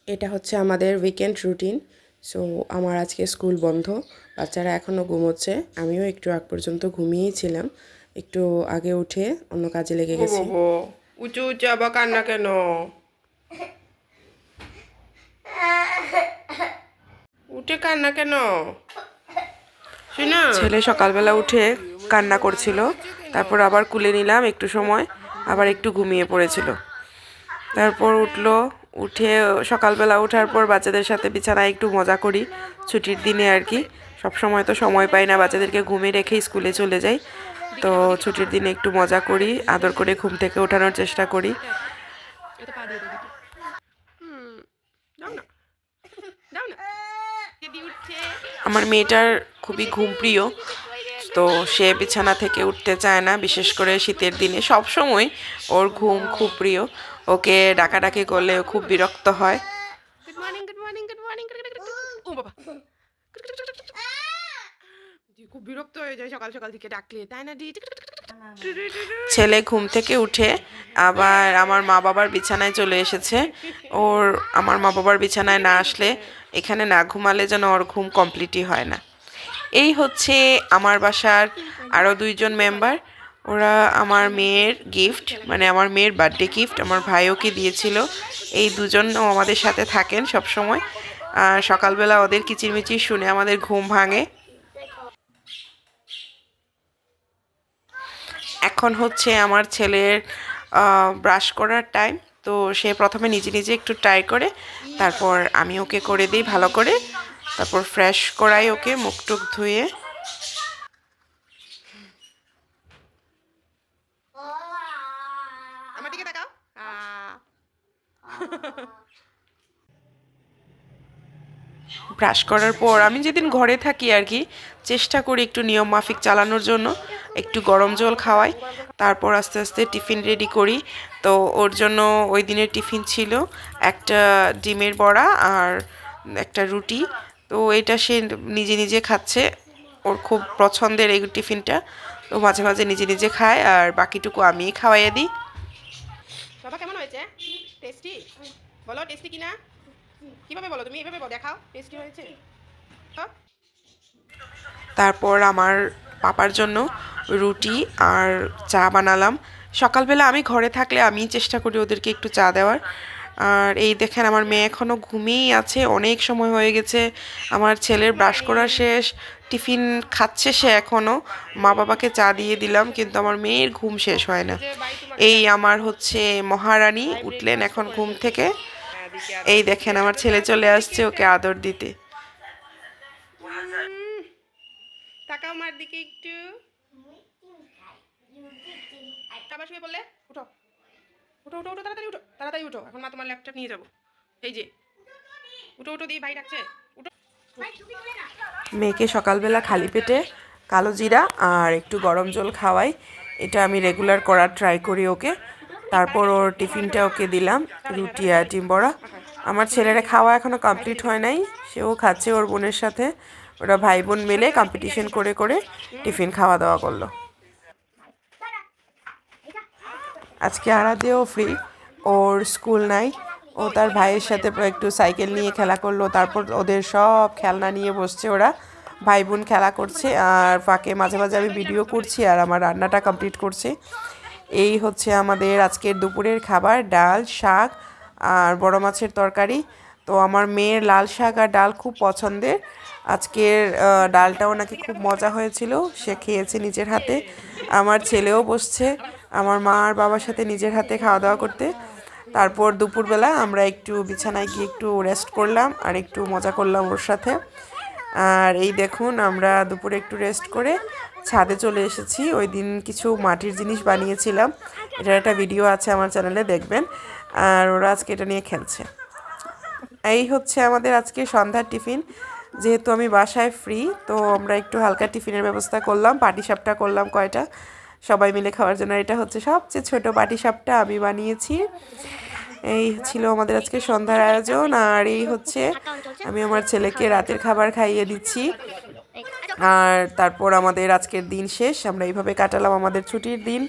এটা হচ্ছে আমাদের উইকেন্ড রুটিন। সো আমার আজকে স্কুল বন্ধ, বাচ্চারা এখনও ঘুমোচ্ছে, আমিও একটু আগ পর্যন্ত ঘুমিয়েই ছিলাম, একটু আগে উঠে অন্য কাজে লেগে গেছি। উঁচু উঁচু আবার কান্না কেন? উঠে কান্না কেন? ছেলে সকালবেলা উঠে কান্না করছিল, তারপর আবার কুলে নিলাম একটু সময়, আবার একটু ঘুমিয়ে পড়েছিল। তারপর উঠলো, উঠে সকালবেলা ওঠার পর বাচ্চাদের সাথে বিছানায় একটু মজা করি, ছুটির দিনে আর কি। সব সময় তো সময় পাই না, বাচ্চাদেরকে ঘুমিয়ে রেখেই স্কুলে চলে যাই। তো ছুটির দিনে একটু মজা করি, আদর করে ঘুম থেকে ওঠানোর চেষ্টা করি। আমার মেয়েটার খুবই ঘুম প্রিয়, তো সে বিছানা থেকে উঠতে চায় না, বিশেষ করে শীতের দিনে। সব সময় ওর ঘুম খুব প্রিয়, ওকে ডাকাডাকি করলে ও খুব বিরক্ত হয়। খুব বিরক্ত হয়ে যায় সকাল সকাল থেকে ডাকলে, তাই না? ছেলে ঘুম থেকে উঠে আবার আমার মা বাবার বিছানায় চলে এসেছে। আমার মা বাবার বিছানায় না আসলে, এখানে না ঘুমালে যেন ওর ঘুম কমপ্লিটই হয় না। এই হচ্ছে আমার বাসার আরও দুইজন মেম্বার। ওরা আমার মেয়ের গিফট, মানে আমার মেয়ের বার্থডে গিফট আমার ভাই ওকে দিয়েছিল। এই দুজনও আমাদের সাথে থাকেন সব সময়। সকালবেলা ওদের কিচিরমিচির শুনে আমাদের ঘুম ভাঙে। এখন হচ্ছে আমার ছেলের ব্রাশ করার টাইম। তো সে প্রথমে নিজে নিজে একটু ট্রাই করে, তারপর আমি ওকে করে দিই ভালো করে, তারপর ফ্রেশ করাই ওকে মুখ টুক ধুয়ে। আমার দিকে তাকাও। ব্রাশ করার পর আমি যেদিন ঘরে থাকি আর কি, চেষ্টা করি একটু নিয়ম মাফিক চালানোর জন্য, একটু গরম জল খাওয়াই, তারপর আস্তে আস্তে টিফিন রেডি করি। তো ওর জন্য ওই দিনের টিফিন ছিল একটা ডিমের বড়া আর একটা রুটি। তো এটা সে নিজে নিজে খাচ্ছে, ওর খুব পছন্দের এই টিফিনটা। তো মাঝে মাঝে নিজে নিজে খায়, আর বাকিটুকু আমিই খাওয়াইয়ে দিই। বাবা কেমন হয়েছে? টেস্টি? বলো টেস্টি কিনা। কিভাবে বলো তুমি? এভাবে দেখাও টেস্টি হয়েছে। তারপর আমার পাপার জন্য রুটি আর চা বানালাম। সকালবেলা আমি ঘরে থাকলে আমি চেষ্টা করি ওদেরকে একটু চা দেওয়ার। আর এই দেখেন আমার মেয়ে এখনও ঘুমিয়েই আছে, অনেক সময় হয়ে গেছে। আমার ছেলের ব্রাশ করা শেষ, টিফিন খাচ্ছে সে এখনও। মা বাবাকে চা দিয়ে দিলাম, কিন্তু আমার মেয়ের ঘুম শেষ হয় না। এই আমার হচ্ছে মহারানী উঠলেন এখন ঘুম থেকে। এই দেখেন আমার ছেলে চলে আসছে ওকে আদর দিতে। তাকাও মার দিকে একটু। আবার শুয়ে বললে উঠো, উঠো উঠো উঠো, তাড়াতাড়ি উঠো, তাড়াতাড়ি উঠো, এখন মা তোমার ল্যাপটপ নিয়ে যাবো। এই যে উঠো উঠো, দিয়ে ভাই ডাকছে, উঠো। মেয়েকে সকালবেলা খালি পেটে কালো জিরা আর একটু গরম জল খাওয়াই, এটা আমি রেগুলার করার ট্রাই করি ওকে। তারপর ওর টিফিনটা ওকে দিলাম, রুটি আর ডিম বড়া। আমার ছেলেরা খাওয়া এখনও কমপ্লিট হয় নাই, সেও খাচ্ছে ওর বোনের সাথে। ওরা ভাই বোন মিলে কম্পিটিশন করে করে টিফিন খাওয়া দাওয়া করলো। আজকে আরাধ্যও ফ্রি, ওর স্কুল নাই। ও তার ভাইয়ের সাথে একটু সাইকেল নিয়ে খেলা করলো, তারপর ওদের সব খেলনা নিয়ে বসছে, ওরা ভাই বোন খেলা করছে, আর ফাঁকে মাঝে মাঝে আমি ভিডিও করছি আর আমার রান্নাটা কমপ্লিট করছি। এই হচ্ছে আমাদের আজকের দুপুরের খাবার, ডাল, শাক আর বড় মাছের তরকারি। তো আমার মেয়ের লাল শাক আর ডাল খুব পছন্দের। আজকের ডালটাও নাকি খুব মজা হয়েছিল, সে খেয়েছে নিজের হাতে। আমার ছেলেও বসছে আমার মা আর বাবার সাথে নিজের হাতে খাওয়া দাওয়া করতে। তারপর দুপুরবেলা আমরা একটু বিছানায় গিয়ে একটু রেস্ট করলাম আর একটু মজা করলাম ওর সাথে। আর এই দেখুন আমরা দুপুরে একটু রেস্ট করে ছাদে চলে এসেছি। ওই দিন কিছু মাটির জিনিস বানিয়েছিলাম, এটার একটা ভিডিও আছে আমার চ্যানেলে, দেখবেন। আর ওরা আজকে এটা নিয়ে খেলছে। এই হচ্ছে আমাদের আজকে সন্ধ্যার টিফিন। যেহেতু আমি বাসায় ফ্রি, তো আমরা একটু হালকা টিফিনের ব্যবস্থা করলাম, পাটিসাপটা করলাম কয়টা সবাই মিলে খাওয়ার জন্য। এটা হচ্ছে সবচেয়ে ছোট পাটিসাপটা, আমি বানিয়েছি। এই ছিল আমাদের আজকে সন্ধ্যার আয়োজন। আর এই হচ্ছে আমি আমার ছেলেকে রাতের খাবার খাইয়ে দিচ্ছি। আর তারপর আমাদের আজকের দিন শেষ, আমরা এইভাবে কাটালাম আমাদের ছুটির দিন।